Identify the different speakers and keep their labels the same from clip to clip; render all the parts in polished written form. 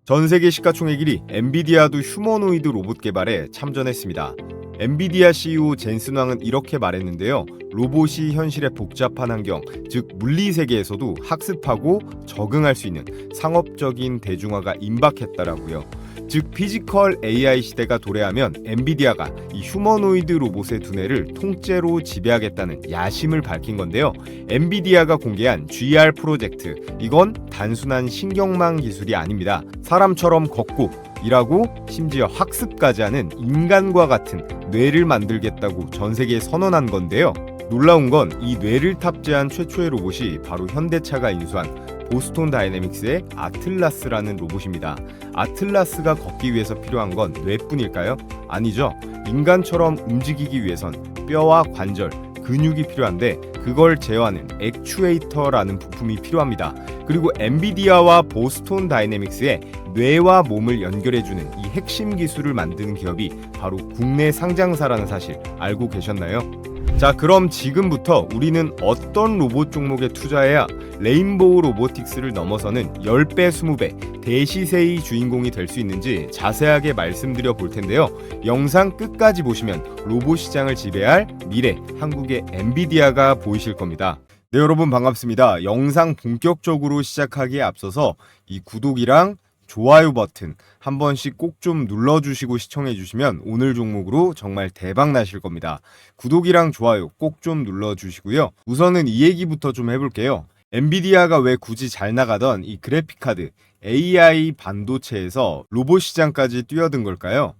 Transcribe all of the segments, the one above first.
Speaker 1: 전 세계 시가총액 1위 엔비디아도 휴머노이드 로봇 개발에 참전했습니다. 엔비디아 CEO 젠슨 왕은 이렇게 말했는데요. 로봇이 현실의 복잡한 환경, 즉 물리 세계에서도 학습하고 적응할 수 있는 상업적인 대중화가 임박했다라고요. 즉 피지컬 AI 시대가 도래하면 엔비디아가 이 휴머노이드 로봇의 두뇌를 통째로 지배하겠다는 야심을 밝힌 건데요. 엔비디아가 공개한 GR 프로젝트, 이건 단순한 신경망 기술이 아닙니다. 사람처럼 걷고 일하고 심지어 학습까지 하는 인간과 같은 뇌를 만들겠다고 전 세계에 선언한 건데요. 놀라운 건 이 뇌를 탑재한 최초의 로봇이 바로 현대차가 인수한 보스톤 다이내믹스의 아틀라스라는 로봇입니다. 아틀라스가 걷기 위해서 필요한 건 뇌뿐일까요? 아니죠. 인간처럼 움직이기 위해선 뼈와 관절, 근육이 필요한데 그걸 제어하는 액추에이터라는 부품이 필요합니다. 그리고 엔비디아와 보스톤 다이내믹스의 뇌와 몸을 연결해주는 이 핵심 기술을 만드는 기업이 바로 국내 상장사라는 사실 알고 계셨나요? 자, 그럼 지금부터 우리는 어떤 로봇 종목에 투자해야 레인보우 로보틱스를 넘어서는 10배, 20배 대시세의 주인공이 될 수 있는지 자세하게 말씀드려 볼 텐데요. 영상 끝까지 보시면 로봇 시장을 지배할 미래 한국의 엔비디아가 보이실 겁니다. 네, 여러분 반갑습니다. 영상 본격적으로 시작하기에 앞서서 이 구독이랑 좋아요 버튼 한 번씩 꼭 좀 눌러주시고 시청해주시면 오늘 종목으로 정말 대박 나실 겁니다. 구독이랑 좋아요 꼭 좀 눌러주시고요. 우선은 이 얘기부터 좀 해볼게요. 엔비디아가 왜 굳이 잘 나가던 이 그래픽카드 AI 반도체에서 로봇 시장까지 뛰어든 걸까요?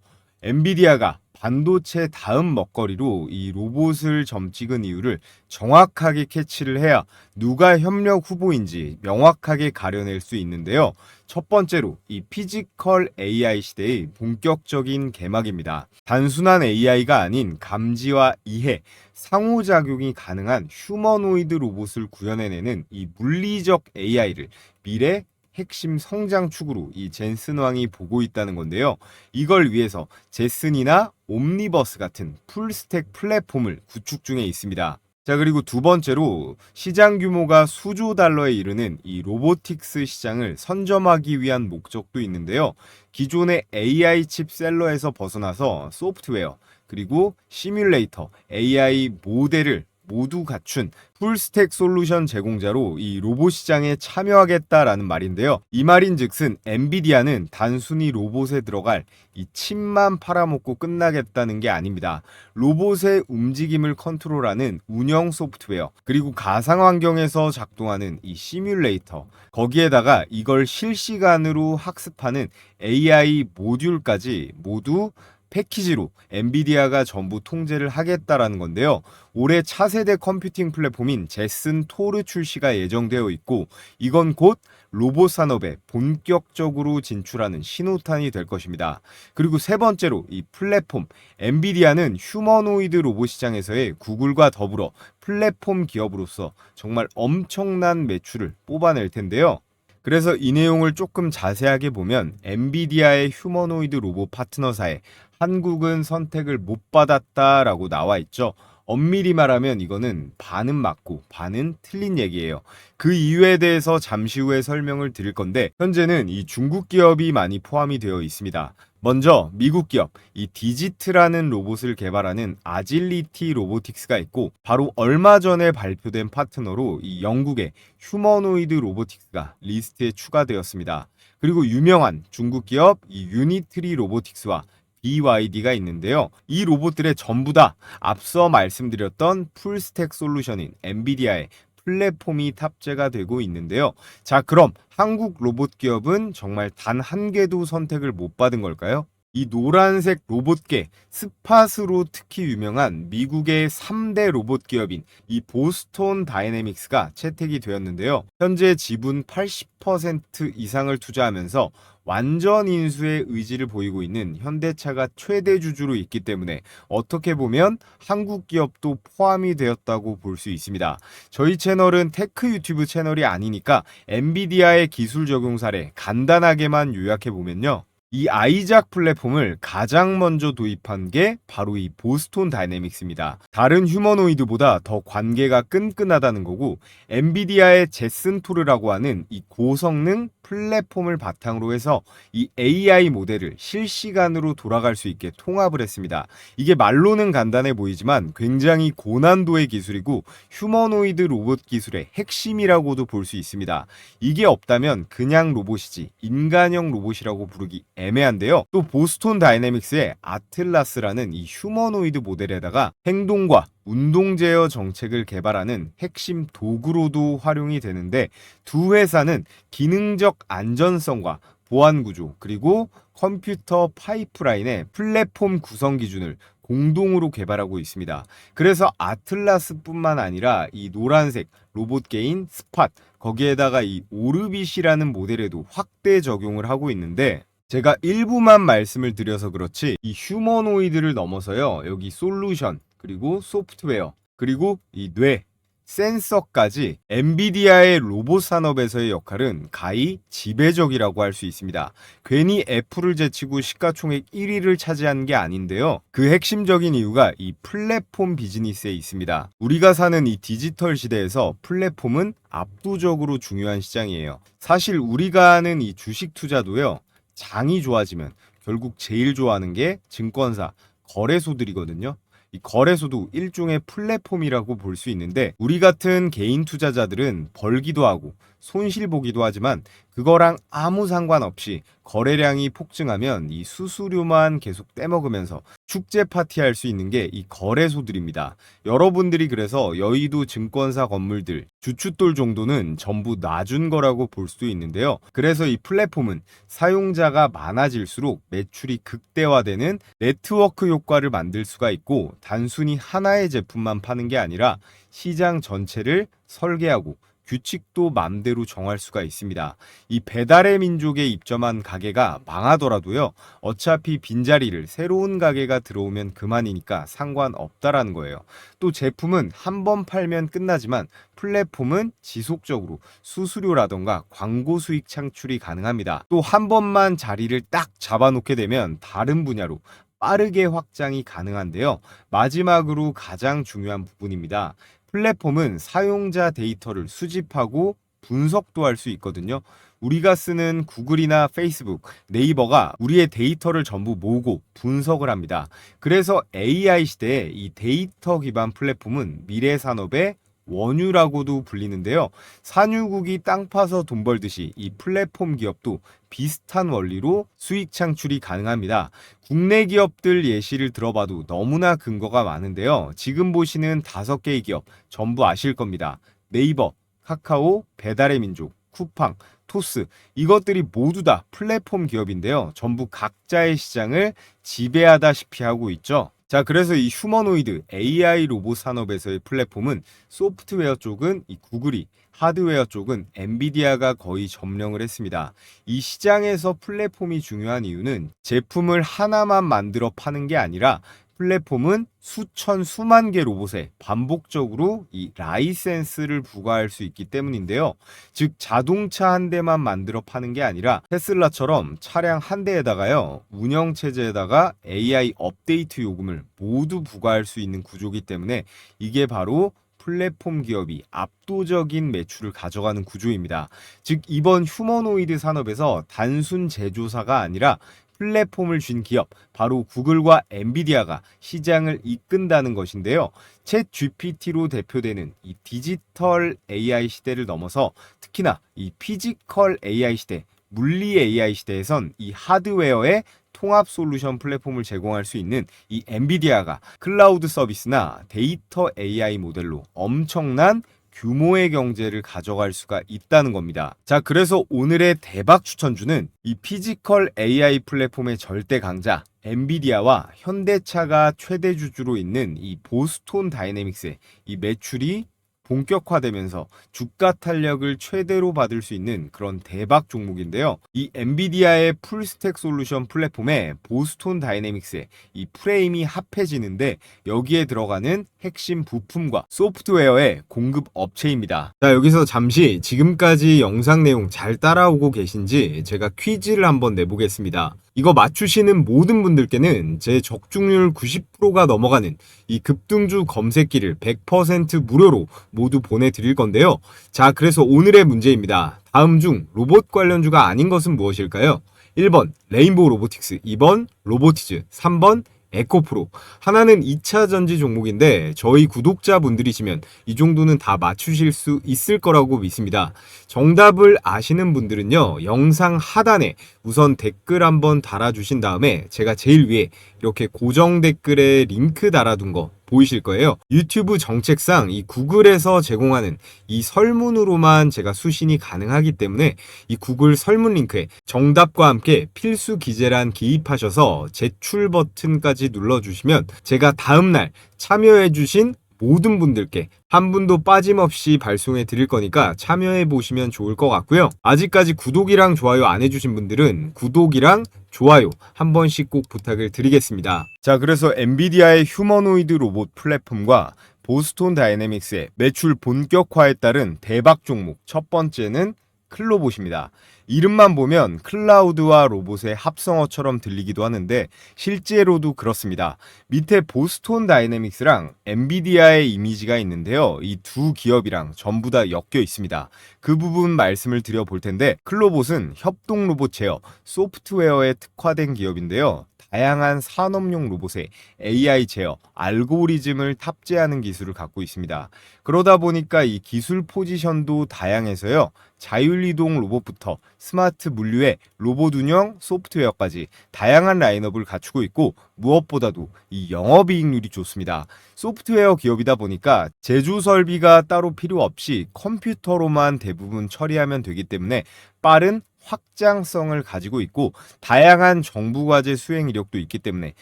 Speaker 1: 엔비디아가 반도체 다음 먹거리로 이 로봇을 점 찍은 이유를 정확하게 캐치를 해야 누가 협력 후보인지 명확하게 가려낼 수 있는데요. 첫 번째로 이 피지컬 AI 시대의 본격적인 개막입니다. 단순한 AI가 아닌 감지와 이해, 상호작용이 가능한 휴머노이드 로봇을 구현해내는 이 물리적 AI를 미래 핵심 성장 축으로 이 젠슨 왕이 보고 있다는 건데요. 이걸 위해서 제슨이나 옴니버스 같은 풀스택 플랫폼을 구축 중에 있습니다. 자, 그리고 두 번째로 시장 규모가 수조 달러에 이르는 이 로보틱스 시장을 선점하기 위한 목적도 있는데요. 기존의 AI 칩 셀러에서 벗어나서 소프트웨어, 그리고 시뮬레이터, AI 모델을 모두 갖춘 풀스택 솔루션 제공자로 이 로봇 시장에 참여하겠다라는 말인데요. 이 말인즉슨 엔비디아는 단순히 로봇에 들어갈 이 칩만 팔아먹고 끝나겠다는 게 아닙니다. 로봇의 움직임을 컨트롤하는 운영 소프트웨어, 그리고 가상 환경에서 작동하는 이 시뮬레이터, 거기에다가 이걸 실시간으로 학습하는 AI 모듈까지 모두 패키지로 엔비디아가 전부 통제를 하겠다라는 건데요. 올해 차세대 컴퓨팅 플랫폼인 제슨 토르 출시가 예정되어 있고 이건 곧 로봇 산업에 본격적으로 진출하는 신호탄이 될 것입니다. 그리고 세 번째로 이 플랫폼, 엔비디아는 휴머노이드 로봇 시장에서의 구글과 더불어 플랫폼 기업으로서 정말 엄청난 매출을 뽑아낼 텐데요. 그래서 이 내용을 조금 자세하게 보면 엔비디아의 휴머노이드 로봇 파트너사에 한국은 선택을 못 받았다라고 나와 있죠. 엄밀히 말하면 이거는 반은 맞고 반은 틀린 얘기예요. 그 이유에 대해서 잠시 후에 설명을 드릴 건데 현재는 이 중국 기업이 많이 포함이 되어 있습니다. 먼저 미국 기업 이 디지트라는 로봇을 개발하는 아질리티 로보틱스가 있고 바로 얼마 전에 발표된 파트너로 이 영국의 휴머노이드 로보틱스가 리스트에 추가되었습니다. 그리고 유명한 중국 기업 이 유니트리 로보틱스와 BYD가 있는데요. 이 로봇들의 전부 다 앞서 말씀드렸던 풀스택 솔루션인 엔비디아의 플랫폼이 탑재가 되고 있는데요. 자, 그럼 한국 로봇 기업은 정말 단 한 개도 선택을 못 받은 걸까요? 이 노란색 로봇계 스팟으로 특히 유명한 미국의 3대 로봇 기업인 이 보스톤 다이내믹스가 채택이 되었는데요. 현재 지분 80% 이상을 투자하면서 완전 인수의 의지를 보이고 있는 현대차가 최대 주주로 있기 때문에 어떻게 보면 한국 기업도 포함이 되었다고 볼 수 있습니다. 저희 채널은 테크 유튜브 채널이 아니니까 엔비디아의 기술 적용 사례 간단하게만 요약해 보면요. 이 아이작 플랫폼을 가장 먼저 도입한 게 바로 이 보스톤 다이내믹스입니다. 다른 휴머노이드보다 더 관계가 끈끈하다는 거고 엔비디아의 제슨 토르라고 하는 이 고성능 플랫폼을 바탕으로 해서 이 AI 모델을 실시간으로 돌아갈 수 있게 통합을 했습니다. 이게 말로는 간단해 보이지만 굉장히 고난도의 기술이고 휴머노이드 로봇 기술의 핵심이라고도 볼 수 있습니다. 이게 없다면 그냥 로봇이지 인간형 로봇이라고 부르기 애매한데요. 또 보스톤 다이내믹스의 아틀라스라는 이 휴머노이드 모델에다가 행동과 운동 제어 정책을 개발하는 핵심 도구로도 활용이 되는데, 두 회사는 기능적 안전성과 보안 구조 그리고 컴퓨터 파이프라인의 플랫폼 구성 기준을 공동으로 개발하고 있습니다. 그래서 아틀라스뿐만 아니라 이 노란색 로봇 개인 스팟, 거기에다가 이 오르빗이라는 모델에도 확대 적용을 하고 있는데, 제가 일부만 말씀을 드려서 그렇지 이 휴머노이드를 넘어서요, 여기 솔루션 그리고 소프트웨어 그리고 이 뇌, 센서까지 엔비디아의 로봇 산업에서의 역할은 가히 지배적이라고 할 수 있습니다. 괜히 애플을 제치고 시가총액 1위를 차지한 게 아닌데요. 그 핵심적인 이유가 이 플랫폼 비즈니스에 있습니다. 우리가 사는 이 디지털 시대에서 플랫폼은 압도적으로 중요한 시장이에요. 사실 우리가 하는 이 주식 투자도요, 장이 좋아지면 결국 제일 좋아하는 게 증권사, 거래소들이거든요. 이 거래소도 일종의 플랫폼이라고 볼 수 있는데, 우리 같은 개인 투자자들은 벌기도 하고 손실 보기도 하지만 그거랑 아무 상관없이 거래량이 폭증하면 이 수수료만 계속 떼먹으면서 축제 파티할 수 있는 게 이 거래소들입니다. 여러분들이 그래서 여의도 증권사 건물들 주춧돌 정도는 전부 놔준 거라고 볼 수도 있는데요. 그래서 이 플랫폼은 사용자가 많아질수록 매출이 극대화되는 네트워크 효과를 만들 수가 있고, 단순히 하나의 제품만 파는 게 아니라 시장 전체를 설계하고 규칙도 맘대로 정할 수가 있습니다. 이 배달의 민족에 입점한 가게가 망하더라도요, 어차피 빈자리를 새로운 가게가 들어오면 그만이니까 상관없다라는 거예요. 또 제품은 한 번 팔면 끝나지만 플랫폼은 지속적으로 수수료라던가 광고 수익 창출이 가능합니다. 또 한 번만 자리를 딱 잡아놓게 되면 다른 분야로 빠르게 확장이 가능한데요. 마지막으로 가장 중요한 부분입니다. 플랫폼은 사용자 데이터를 수집하고 분석도 할 수 있거든요. 우리가 쓰는 구글이나 페이스북, 네이버가 우리의 데이터를 전부 모으고 분석을 합니다. 그래서 AI 시대에 이 데이터 기반 플랫폼은 미래 산업의 원유라고도 불리는데요. 산유국이 땅 파서 돈 벌듯이 이 플랫폼 기업도 비슷한 원리로 수익 창출이 가능합니다. 국내 기업들 예시를 들어봐도 너무나 근거가 많은데요. 지금 보시는 5개의 기업 전부 아실 겁니다. 네이버, 카카오, 배달의 민족, 쿠팡, 토스, 이것들이 모두 다 플랫폼 기업인데요. 전부 각자의 시장을 지배하다시피 하고 있죠. 자, 그래서 이 휴머노이드 AI 로봇 산업에서의 플랫폼은 소프트웨어 쪽은 이 구글이, 하드웨어 쪽은 엔비디아가 거의 점령을 했습니다. 이 시장에서 플랫폼이 중요한 이유는 제품을 하나만 만들어 파는 게 아니라 플랫폼은 수천 수만 개 로봇에 반복적으로 이 라이센스를 부과할 수 있기 때문인데요. 즉 자동차 한 대만 만들어 파는 게 아니라 테슬라처럼 차량 한 대에다가요, 운영 체제에다가 AI 업데이트 요금을 모두 부과할 수 있는 구조이기 때문에 이게 바로 플랫폼 기업이 압도적인 매출을 가져가는 구조입니다. 즉 이번 휴머노이드 산업에서 단순 제조사가 아니라 플랫폼을 쥔 기업, 바로 구글과 엔비디아가 시장을 이끈다는 것인데요. 챗 GPT로 대표되는 이 디지털 AI 시대를 넘어서 특히나 이 피지컬 AI 시대, 물리 AI 시대에선 이 하드웨어의 통합 솔루션 플랫폼을 제공할 수 있는 이 엔비디아가 클라우드 서비스나 데이터 AI 모델로 엄청난 규모의 경제를 가져갈 수가 있다는 겁니다. 자, 그래서 오늘의 대박 추천주는 이 피지컬 AI 플랫폼의 절대 강자 엔비디아와 현대차가 최대 주주로 있는 이 보스톤 다이내믹스의 이 매출이 본격화되면서 주가 탄력을 최대로 받을 수 있는 그런 대박 종목인데요. 이 엔비디아의 풀스택 솔루션 플랫폼에 보스톤 다이내믹스의 이 프레임이 합해지는데, 여기에 들어가는 핵심 부품과 소프트웨어의 공급 업체입니다. 자, 여기서 잠시 지금까지 영상 내용 잘 따라오고 계신지 제가 퀴즈를 한번 내보겠습니다. 이거 맞추시는 모든 분들께는 제 적중률 90%가 넘어가는 이 급등주 검색기를 100% 무료로 모두 보내드릴 건데요. 자, 그래서 오늘의 문제입니다. 다음 중 로봇 관련주가 아닌 것은 무엇일까요? 1번 레인보우 로보틱스, 2번 로보티즈, 3번 에코프로. 하나는 2차 전지 종목인데 저희 구독자분들이시면 이 정도는 다 맞추실 수 있을 거라고 믿습니다. 정답을 아시는 분들은요, 영상 하단에 우선 댓글 한번 달아주신 다음에 제가 제일 위에 이렇게 고정 댓글에 링크 달아둔 거 보이실 거예요. 유튜브 정책상 이 구글에서 제공하는 이 설문으로만 제가 수신이 가능하기 때문에 이 구글 설문 링크에 정답과 함께 필수 기재란 기입하셔서 제출 버튼까지 눌러주시면 제가 다음날 참여해주신 모든 분들께 한 분도 빠짐없이 발송해 드릴 거니까 참여해 보시면 좋을 것 같고요. 아직까지 구독이랑 좋아요 안 해주신 분들은 구독이랑 좋아요 한 번씩 꼭 부탁을 드리겠습니다. 자, 그래서 엔비디아의 휴머노이드 로봇 플랫폼과 보스톤 다이내믹스의 매출 본격화에 따른 대박 종목 첫 번째는 클로봇입니다. 이름만 보면 클라우드와 로봇의 합성어처럼 들리기도 하는데 실제로도 그렇습니다. 밑에 보스톤 다이내믹스랑 엔비디아의 이미지가 있는데요. 이 두 기업이랑 전부 다 엮여 있습니다. 그 부분 말씀을 드려볼 텐데, 클로봇은 협동 로봇 제어, 소프트웨어에 특화된 기업인데요. 다양한 산업용 로봇에 AI 제어, 알고리즘을 탑재하는 기술을 갖고 있습니다. 그러다 보니까 이 기술 포지션도 다양해서요. 자율이동 로봇부터 스마트 물류의 로봇 운영 소프트웨어까지 다양한 라인업을 갖추고 있고, 무엇보다도 이 영업이익률이 좋습니다. 소프트웨어 기업이다 보니까 제조 설비가 따로 필요 없이 컴퓨터로만 대부분 처리하면 되기 때문에 빠른 확장성을 가지고 있고, 다양한 정부 과제 수행 이력도 있기 때문에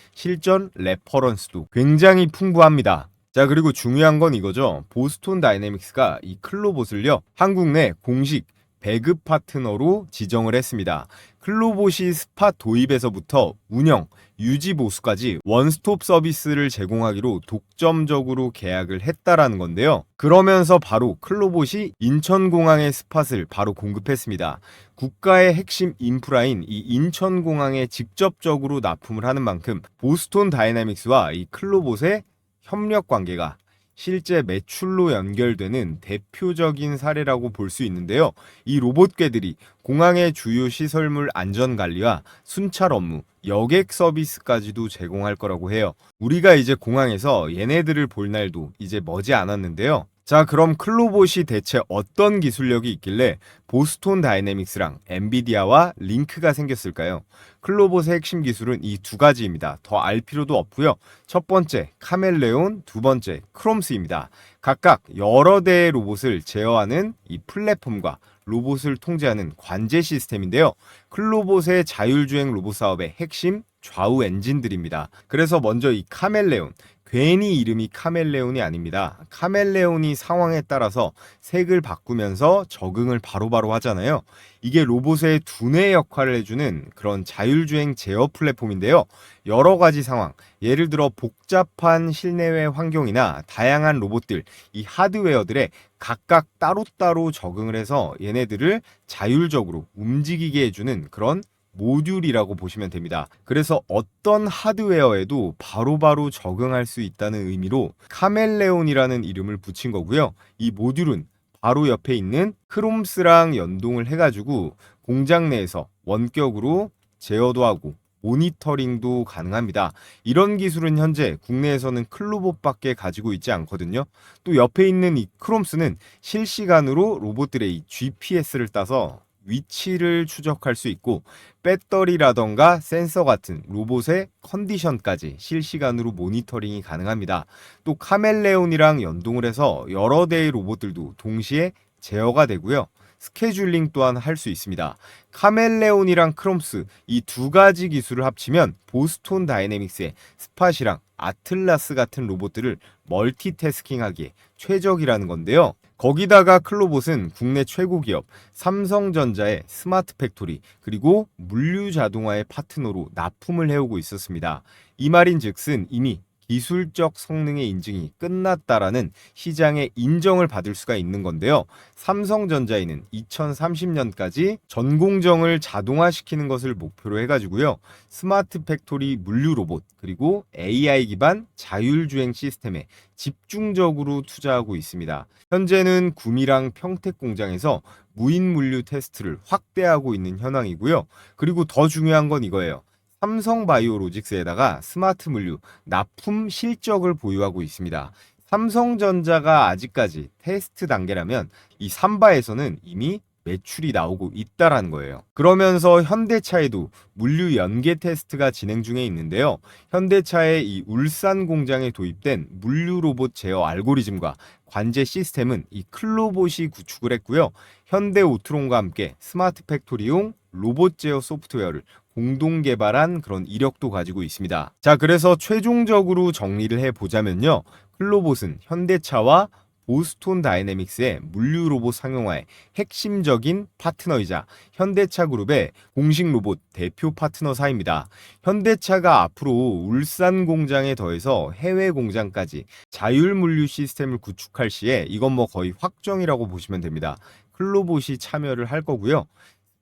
Speaker 1: 실전 레퍼런스도 굉장히 풍부합니다. 자, 그리고 중요한 건 이거죠. 보스톤 다이내믹스가 이 클로봇을요, 한국 내 공식 배급 파트너로 지정을 했습니다. 클로봇이 스팟 도입에서부터 운영, 유지 보수까지 원스톱 서비스를 제공하기로 독점적으로 계약을 했다라는 건데요. 그러면서 바로 클로봇이 인천공항의 스팟을 바로 공급했습니다. 국가의 핵심 인프라인 이 인천공항에 직접적으로 납품을 하는 만큼 보스톤 다이내믹스와 이 클로봇의 협력 관계가 실제 매출로 연결되는 대표적인 사례라고 볼 수 있는데요. 이 로봇괴들이 공항의 주요 시설물 안전 관리와 순찰 업무, 여객 서비스까지도 제공할 거라고 해요. 우리가 이제 공항에서 얘네들을 볼 날도 이제 머지 않았는데요. 자, 그럼 클로봇이 대체 어떤 기술력이 있길래 보스톤 다이내믹스랑 엔비디아와 링크가 생겼을까요? 클로봇의 핵심 기술은 이 두 가지입니다. 더 알 필요도 없고요. 첫 번째 카멜레온, 두 번째 크롬스입니다. 각각 여러 대의 로봇을 제어하는 이 플랫폼과 로봇을 통제하는 관제 시스템인데요. 클로봇의 자율주행 로봇 사업의 핵심 좌우 엔진들입니다. 그래서 먼저 이 카멜레온, 괜히 이름이 카멜레온이 아닙니다. 카멜레온이 상황에 따라서 색을 바꾸면서 적응을 바로바로 하잖아요. 이게 로봇의 두뇌 역할을 해주는 그런 자율주행 제어 플랫폼인데요. 여러 가지 상황, 예를 들어 복잡한 실내외 환경이나 다양한 로봇들, 이 하드웨어들에 각각 따로따로 적응을 해서 얘네들을 자율적으로 움직이게 해주는 그런 모듈이라고 보시면 됩니다. 그래서 어떤 하드웨어에도 바로바로 적응할 수 있다는 의미로 카멜레온이라는 이름을 붙인 거고요. 이 모듈은 바로 옆에 있는 크롬스랑 연동을 해가지고 공장 내에서 원격으로 제어도 하고 모니터링도 가능합니다. 이런 기술은 현재 국내에서는 클로봇밖에 가지고 있지 않거든요. 또 옆에 있는 이 크롬스는 실시간으로 로봇들의 이 GPS를 따서 위치를 추적할 수 있고, 배터리라던가 센서 같은 로봇의 컨디션까지 실시간으로 모니터링이 가능합니다. 또 카멜레온이랑 연동을 해서 여러 대의 로봇들도 동시에 제어가 되고요. 스케줄링 또한 할 수 있습니다. 카멜레온이랑 크롬스 이 두 가지 기술을 합치면 보스톤 다이내믹스의 스팟이랑 아틀라스 같은 로봇들을 멀티태스킹하기에 최적이라는 건데요. 거기다가 클로봇은 국내 최고 기업 삼성전자의 스마트 팩토리 그리고 물류 자동화의 파트너로 납품을 해오고 있었습니다. 이 말인 즉슨 이미 기술적 성능의 인증이 끝났다라는 시장의 인정을 받을 수가 있는 건데요. 삼성전자에는 2030년까지 전공정을 자동화시키는 것을 목표로 해가지고요. 스마트 팩토리 물류 로봇 그리고 AI 기반 자율주행 시스템에 집중적으로 투자하고 있습니다. 현재는 구미랑 평택 공장에서 무인 물류 테스트를 확대하고 있는 현황이고요. 그리고 더 중요한 건 이거예요. 삼성바이오로직스에다가 스마트 물류 납품 실적을 보유하고 있습니다. 삼성전자가 아직까지 테스트 단계라면 이 삼바에서는 이미 매출이 나오고 있다라는 거예요. 그러면서 현대차에도 물류 연계 테스트가 진행 중에 있는데요. 현대차의 이 울산 공장에 도입된 물류 로봇 제어 알고리즘과 관제 시스템은 이 클로봇이 구축을 했고요. 현대 오트론과 함께 스마트 팩토리용 로봇 제어 소프트웨어를 공동 개발한 그런 이력도 가지고 있습니다. 자, 그래서 최종적으로 정리를 해보자면요. 클로봇은 현대차와 보스톤 다이내믹스의 물류 로봇 상용화의 핵심적인 파트너이자 현대차 그룹의 공식 로봇 대표 파트너사입니다. 현대차가 앞으로 울산 공장에 더해서 해외 공장까지 자율 물류 시스템을 구축할 시에 이건 뭐 거의 확정이라고 보시면 됩니다. 클로봇이 참여를 할 거고요.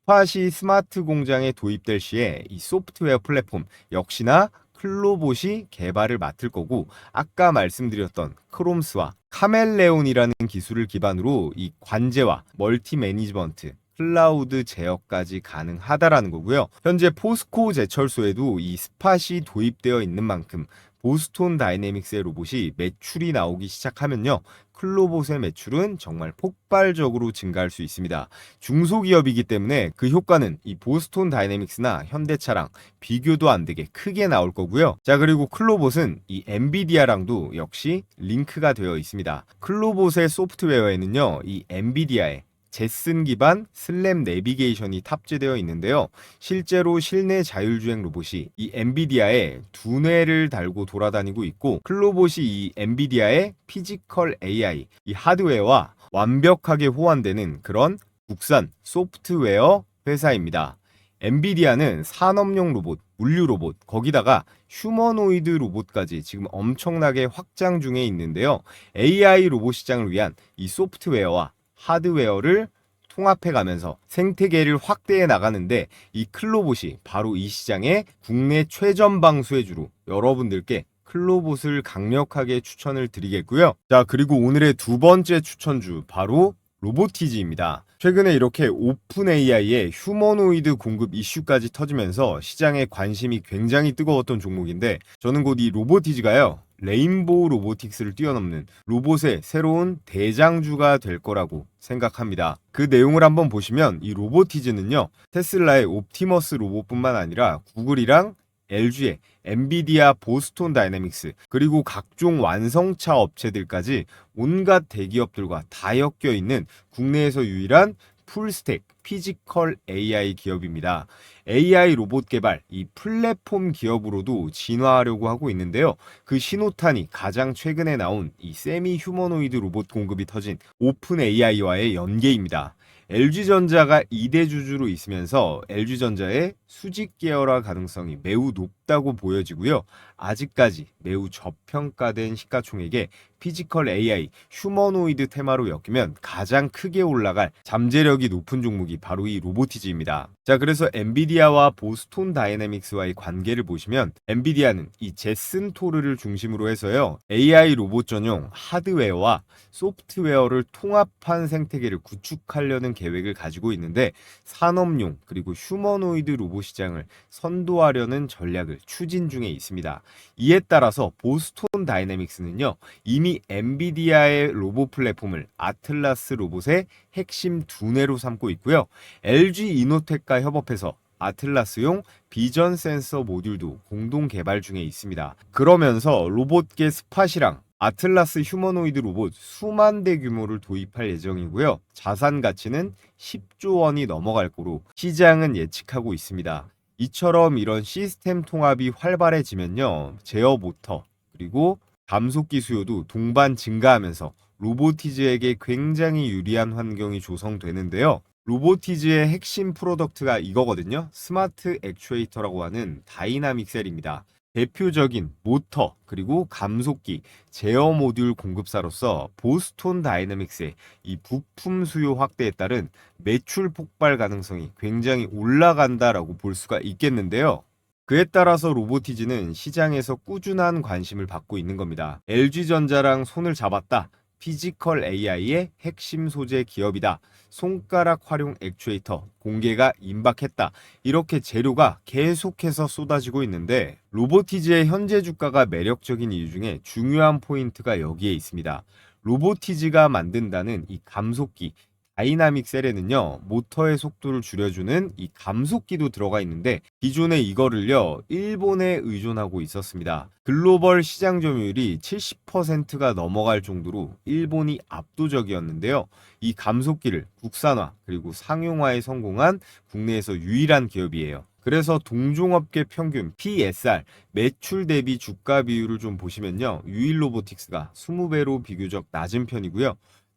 Speaker 1: 스팟이 스마트 공장에 도입될 시에 이 소프트웨어 플랫폼 역시나 클로봇이 개발을 맡을 거고, 아까 말씀드렸던 크롬스와 카멜레온이라는 기술을 기반으로 이 관제와 멀티 매니지먼트, 클라우드 제어까지 가능하다라는 거고요. 현재 포스코 제철소에도 이 스팟이 도입되어 있는 만큼 보스톤 다이내믹스의 로봇이 매출이 나오기 시작하면요. 클로봇의 매출은 정말 폭발적으로 증가할 수 있습니다. 중소기업이기 때문에 그 효과는 이 보스톤 다이내믹스나 현대차랑 비교도 안 되게 크게 나올 거고요. 자, 그리고 클로봇은 이 엔비디아랑도 역시 링크가 되어 있습니다. 클로봇의 소프트웨어에는요, 이 엔비디아의 제슨 기반 슬램 내비게이션이 탑재되어 있는데요. 실제로 실내 자율주행 로봇이 이 엔비디아의 두뇌를 달고 돌아다니고 있고, 클로봇이 이 엔비디아의 피지컬 AI, 이 하드웨어와 완벽하게 호환되는 그런 국산 소프트웨어 회사입니다. 엔비디아는 산업용 로봇, 물류 로봇, 거기다가 휴머노이드 로봇까지 지금 엄청나게 확장 중에 있는데요. AI 로봇 시장을 위한 이 소프트웨어와 하드웨어를 통합해 가면서 생태계를 확대해 나가는데, 이 클로봇이 바로 이 시장의 국내 최전 방수해주로 여러분들께 클로봇을 강력하게 추천을 드리겠고요. 자, 그리고 오늘의 두 번째 추천주 바로 로보티즈입니다. 최근에 이렇게 오픈 AI의 휴머노이드 공급 이슈까지 터지면서 시장의 관심이 굉장히 뜨거웠던 종목인데, 저는 곧 이 로보티즈가요, 레인보우 로보틱스를 뛰어넘는 로봇의 새로운 대장주가 될 거라고 생각합니다. 그 내용을 한번 보시면 이 로보티즈는요, 테슬라의 옵티머스 로봇뿐만 아니라 구글이랑 LG의 엔비디아 보스톤 다이내믹스, 그리고 각종 완성차 업체들까지 온갖 대기업들과 다 엮여 있는 국내에서 유일한 풀스택 피지컬 AI 기업입니다. AI 로봇 개발, 이 플랫폼 기업으로도 진화하려고 하고 있는데요. 그 신호탄이 가장 최근에 나온 이 세미 휴머노이드 로봇 공급이 터진 오픈 AI와의 연계입니다. LG전자가 2대 주주로 있으면서 LG전자의 수직 계열화 가능성이 매우 높다고 보여지고요. 아직까지 매우 저평가된 시가총액에 피지컬 AI, 휴머노이드 테마로 엮이면 가장 크게 올라갈 잠재력이 높은 종목이 바로 이 로보티즈입니다. 자, 그래서 엔비디아와 보스톤 다이내믹스와의 관계를 보시면, 엔비디아는 이 제슨 토르를 중심으로 해서요, AI 로봇 전용 하드웨어와 소프트웨어를 통합한 생태계를 구축하려는 계획을 가지고 있는데, 산업용 그리고 휴머노이드 로봇 시장을 선도하려는 전략을 추진 중에 있습니다. 이에 따라서 보스톤 다이내믹스는요, 이미 엔비디아의 로봇 플랫폼을 아틀라스 로봇의 핵심 두뇌로 삼고 있고요. LG 이노텍과 협업해서 아틀라스용 비전 센서 모듈도 공동 개발 중에 있습니다. 그러면서 로봇계 스팟이랑 아틀라스 휴머노이드 로봇 수만 대 규모를 도입할 예정이고요. 자산 가치는 10조 원이 넘어갈 거로 시장은 예측하고 있습니다. 이처럼 이런 시스템 통합이 활발해지면요, 제어 모터 그리고 감속기 수요도 동반 증가하면서 로보티즈에게 굉장히 유리한 환경이 조성되는데요. 로보티즈의 핵심 프로덕트가 이거거든요. 스마트 액추에이터라고 하는 다이나믹 셀입니다. 대표적인 모터 그리고 감속기, 제어 모듈 공급사로서 보스톤 다이내믹스의 이 부품 수요 확대에 따른 매출 폭발 가능성이 굉장히 올라간다라고 볼 수가 있겠는데요. 그에 따라서 로보티즈는 시장에서 꾸준한 관심을 받고 있는 겁니다. LG전자랑 손을 잡았다. 피지컬 AI의 핵심 소재 기업이다. 손가락 활용 액추에이터 공개가 임박했다. 이렇게 재료가 계속해서 쏟아지고 있는데 로보티즈의 현재 주가가 매력적인 이유 중에 중요한 포인트가 여기에 있습니다. 로보티즈가 만든다는 이 감속기 다이나믹 셀에는요 모터의 속도를 줄여주는 이 감속기도 들어가 있는데 기존에 이거를요 일본에 의존하고 있었습니다. 글로벌 시장 점유율이 70%가 넘어갈 정도로 일본이 압도적이었는데요. 이 감속기를 국산화 그리고 상용화에 성공한 국내에서 유일한 기업이에요. 그래서 동종업계 평균 PSR 매출 대비 주가 비율을 좀 보시면요 유일 로보틱스가 20배로 비교적 낮은 편이고요.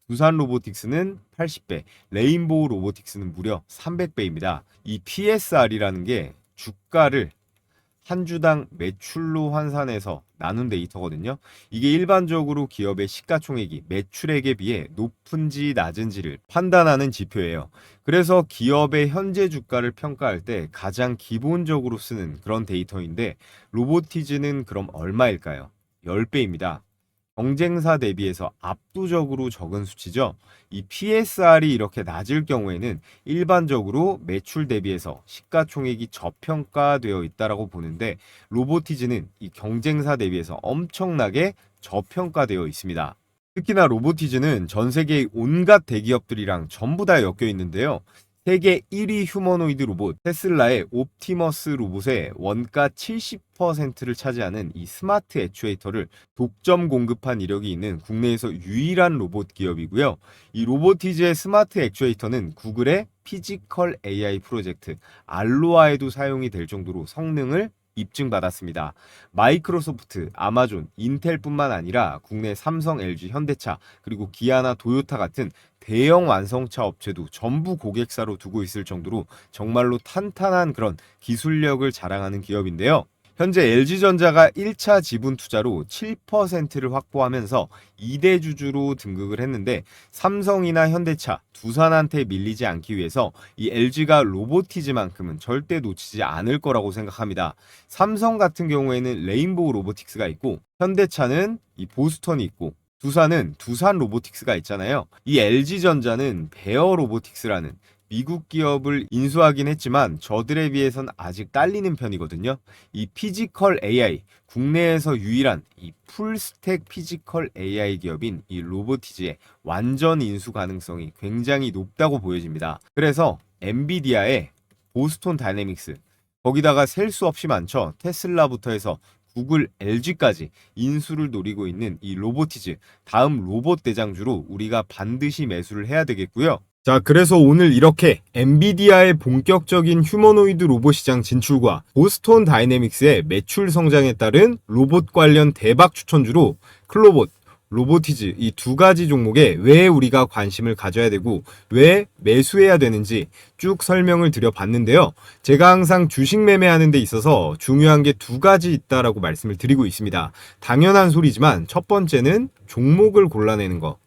Speaker 1: 두산 로보틱스는 80배, 레인보우 로보틱스는 무려 300배입니다. 이 PSR이라는 게 주가를 한 주당 매출로 환산해서 나눈 데이터거든요. 이게 일반적으로 기업의 시가총액이 매출액에 비해 높은지 낮은지를 판단하는 지표예요. 그래서 기업의 현재 주가를 평가할 때 가장 기본적으로 쓰는 그런 데이터인데 로보티즈는 그럼 얼마일까요? 10배입니다. 경쟁사 대비해서 압도적으로 적은 수치죠. 이 PSR이 이렇게 낮을 경우에는 일반적으로 매출 대비해서 시가총액이 저평가되어 있다라고 보는데 로보티즈는 이 경쟁사 대비해서 엄청나게 저평가되어 있습니다. 특히나 로보티즈는 전 세계의 온갖 대기업들이랑 전부 다 엮여 있는데요. 세계 1위 휴머노이드 로봇 테슬라의 옵티머스 로봇의 원가 70%를 차지하는 이 스마트 액추에이터를 독점 공급한 이력이 있는 국내에서 유일한 로봇 기업이고요. 이 로보티즈의 스마트 액추에이터는 구글의 피지컬 AI 프로젝트 알로아에도 사용이 될 정도로 성능을 입증받았습니다. 마이크로소프트, 아마존, 인텔뿐만 아니라 국내 삼성, LG, 현대차, 그리고 기아나 도요타 같은 대형 완성차 업체도 전부 고객사로 두고 있을 정도로 정말로 탄탄한 그런 기술력을 자랑하는 기업인데요. 현재 LG전자가 1차 지분 투자로 7%를 확보하면서 2대 주주로 등극을 했는데 삼성이나 현대차, 두산한테 밀리지 않기 위해서 이 LG가 로보티즈만큼은 절대 놓치지 않을 거라고 생각합니다. 삼성 같은 경우에는 레인보우 로보틱스가 있고 현대차는 이 보스턴이 있고 두산은 두산 로보틱스가 있잖아요. 이 LG전자는 베어 로보틱스라는 미국 기업을 인수하긴 했지만 저들에 비해선 아직 딸리는 편이거든요. 이 피지컬 AI, 국내에서 유일한 이 풀스택 피지컬 AI 기업인 이 로보티즈의 완전 인수 가능성이 굉장히 높다고 보여집니다. 그래서 엔비디아의 보스톤 다이내믹스, 거기다가 셀 수 없이 많죠. 테슬라부터 해서 구글, LG까지 인수를 노리고 있는 이 로보티즈, 다음 로봇 대장주로 우리가 반드시 매수를 해야 되겠고요. 자, 그래서 오늘 이렇게 엔비디아의 본격적인 휴머노이드 로봇 시장 진출과 보스톤 다이내믹스의 매출 성장에 따른 로봇 관련 대박 추천주로 클로봇, 로보티즈 이 두 가지 종목에 왜 우리가 관심을 가져야 되고 왜 매수해야 되는지 쭉 설명을 드려봤는데요. 제가 항상 주식 매매하는 데 있어서 중요한 게 두 가지 있다라고 말씀을 드리고 있습니다. 당연한 소리지만 첫 번째는 종목을 골라내는 거.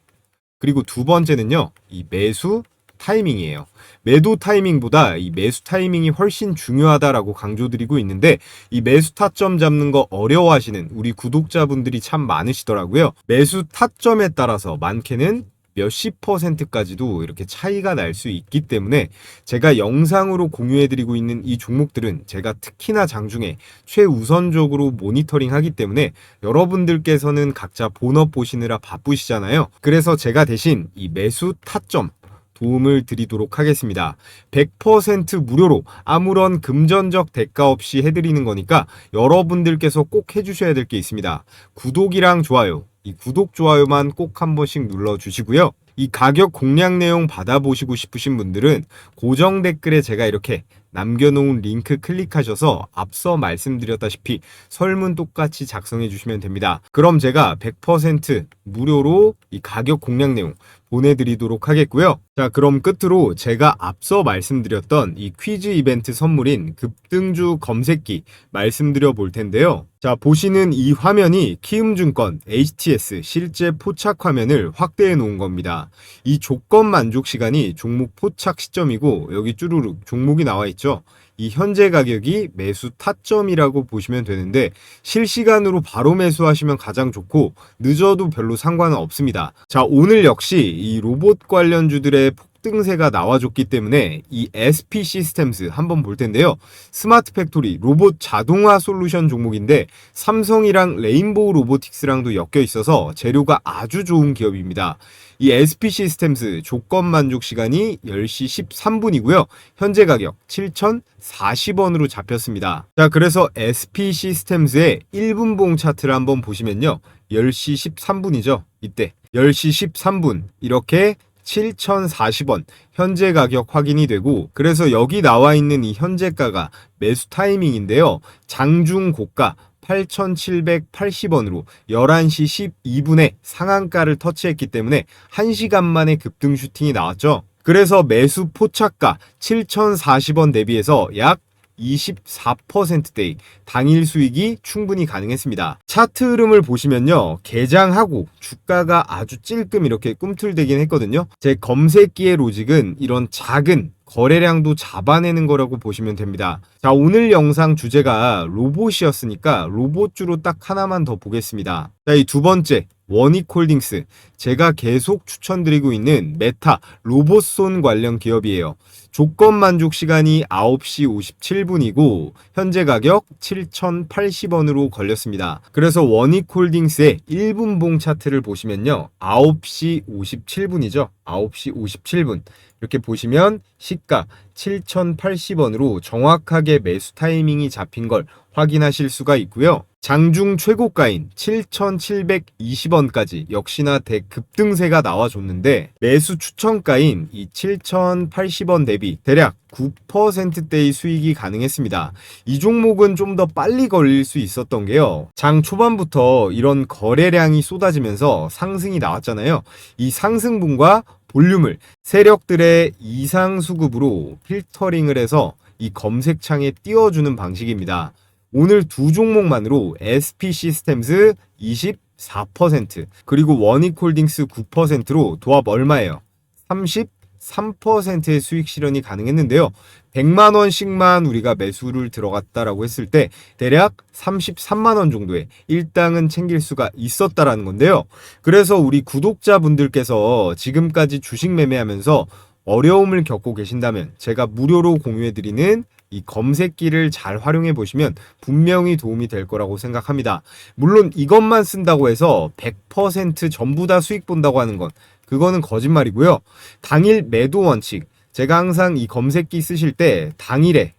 Speaker 1: 그리고 두 번째는요, 이 매수 타이밍이에요. 매도 타이밍보다 이 매수 타이밍이 훨씬 중요하다라고 강조드리고 있는데 이 매수 타점 잡는 거 어려워하시는 우리 구독자분들이 참 많으시더라고요. 매수 타점에 따라서 많게는 몇십 %까지도 이렇게 차이가 날 수 있기 때문에 제가 영상으로 공유해드리고 있는 이 종목들은 제가 특히나 장중에 최우선적으로 모니터링 하기 때문에 여러분들께서는 각자 본업 보시느라 바쁘시잖아요. 그래서 제가 대신 이 매수 타점 도움을 드리도록 하겠습니다. 100% 무료로 아무런 금전적 대가 없이 해드리는 거니까 여러분들께서 꼭 해주셔야 될 게 있습니다. 구독이랑 좋아요, 이 구독, 좋아요만 꼭 한 번씩 눌러주시고요. 이 가격 공략 내용 받아보시고 싶으신 분들은 고정 댓글에 제가 이렇게 남겨놓은 링크 클릭하셔서 앞서 말씀드렸다시피 설문 똑같이 작성해 주시면 됩니다. 그럼 제가 100% 무료로 이 가격 공략 내용 보내드리도록 하겠고요. 자, 그럼 끝으로 제가 앞서 말씀드렸던 이 퀴즈 이벤트 선물인 급등주 검색기 말씀드려 볼 텐데요. 자, 보시는 이 화면이 키움증권 HTS 실제 포착 화면을 확대해 놓은 겁니다. 이 조건 만족 시간이 종목 포착 시점이고, 여기 쭈루룩 종목이 나와 있죠. 이 현재 가격이 매수 타점이라고 보시면 되는데, 실시간으로 바로 매수하시면 가장 좋고 늦어도 별로 상관은 없습니다. 자, 오늘 역시 이 로봇 관련주들의 폭등세가 나와줬기 때문에 이 SP 시스템스 한번 볼 텐데요. 스마트 팩토리 로봇 자동화 솔루션 종목인데 삼성이랑 레인보우 로보틱스랑도 엮여 있어서 재료가 아주 좋은 기업입니다. 이 SP 시스템스 조건 만족 시간이 10시 13분이고요. 현재 가격 7,040원으로 잡혔습니다. 자, 그래서 SP 시스템스의 1분봉 차트를 한번 보시면요. 10시 13분이죠. 이때 10시 13분 이렇게 7,040원 현재 가격 확인이 되고, 그래서 여기 나와 있는 이 현재가가 매수 타이밍인데요. 장중 고가 8,780원으로 11시 12분에 상한가를 터치했기 때문에 1시간 만에 급등 슈팅이 나왔죠. 그래서 매수 포착가 7,040원 대비해서 약 24%대의 당일 수익이 충분히 가능했습니다. 차트 흐름을 보시면요. 개장하고 주가가 아주 찔끔 이렇게 꿈틀대긴 했거든요. 제 검색기의 로직은 이런 작은 거래량도 잡아내는 거라고 보시면 됩니다. 자, 오늘 영상 주제가 로봇이었으니까 로봇주로 딱 하나만 더 보겠습니다. 자, 이 두 번째 원익홀딩스, 제가 계속 추천드리고 있는 메타 로봇손 관련 기업이에요. 조건 만족 시간이 9시 57분이고 현재 가격 7,080원으로 걸렸습니다. 그래서 원익홀딩스의 1분봉 차트를 보시면요. 9시 57분이죠. 9시 57분. 이렇게 보시면 시가 7,080원으로 정확하게 매수 타이밍이 잡힌 걸 확인하실 수가 있고요. 장중 최고가인 7,720원까지 역시나 대급등세가 나와줬는데, 매수 추천가인 이 7,080원 대비 대략 9%대의 수익이 가능했습니다. 이 종목은 좀 더 빨리 걸릴 수 있었던 게요. 장 초반부터 이런 거래량이 쏟아지면서 상승이 나왔잖아요. 이 상승분과 볼륨을 세력들의 이상 수급으로 필터링을 해서 이 검색창에 띄워주는 방식입니다. 오늘 두 종목만으로 SP 시스템스 24% 그리고 원익홀딩스 9%로 도합 얼마예요? 33%의 수익 실현이 가능했는데요. 100만 원씩만 우리가 매수를 들어갔다라고 했을 때 대략 33만 원 정도의 일당은 챙길 수가 있었다라는 건데요. 그래서 우리 구독자분들께서 지금까지 주식 매매하면서 어려움을 겪고 계신다면 제가 무료로 공유해드리는 이 검색기를 잘 활용해 보시면 분명히 도움이 될 거라고 생각합니다. 물론 이것만 쓴다고 해서 100% 전부 다 수익 본다고 하는 건 그거는 거짓말이고요. 당일 매도 원칙, 제가 항상 이 검색기 쓰실 때 당일에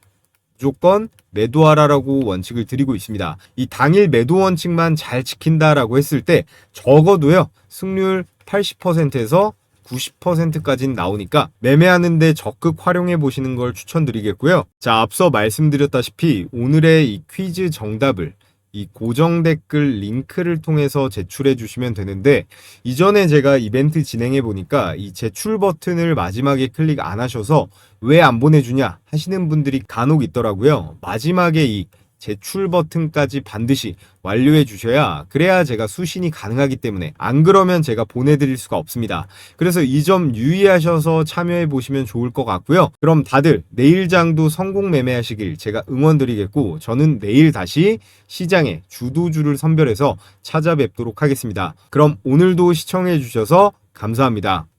Speaker 1: 무조건 매도하라라고 원칙을 드리고 있습니다. 이 당일 매도 원칙만 잘 지킨다라고 했을 때 적어도요 승률 80%에서 90%까지는 나오니까 매매하는데 적극 활용해 보시는 걸 추천드리겠고요. 자, 앞서 말씀드렸다시피 오늘의 이 퀴즈 정답을 이 고정 댓글 링크를 통해서 제출해 주시면 되는데, 이전에 제가 이벤트 진행해 보니까 이 제출 버튼을 마지막에 클릭 안 하셔서 왜 안 보내주냐 하시는 분들이 간혹 있더라고요. 마지막에 이 제출 버튼까지 반드시 완료해 주셔야, 그래야 제가 수신이 가능하기 때문에, 안 그러면 제가 보내드릴 수가 없습니다. 그래서 이 점 유의하셔서 참여해 보시면 좋을 것 같고요. 그럼 다들 내일장도 성공 매매하시길 제가 응원드리겠고, 저는 내일 다시 시장의 주도주를 선별해서 찾아뵙도록 하겠습니다. 그럼 오늘도 시청해 주셔서 감사합니다.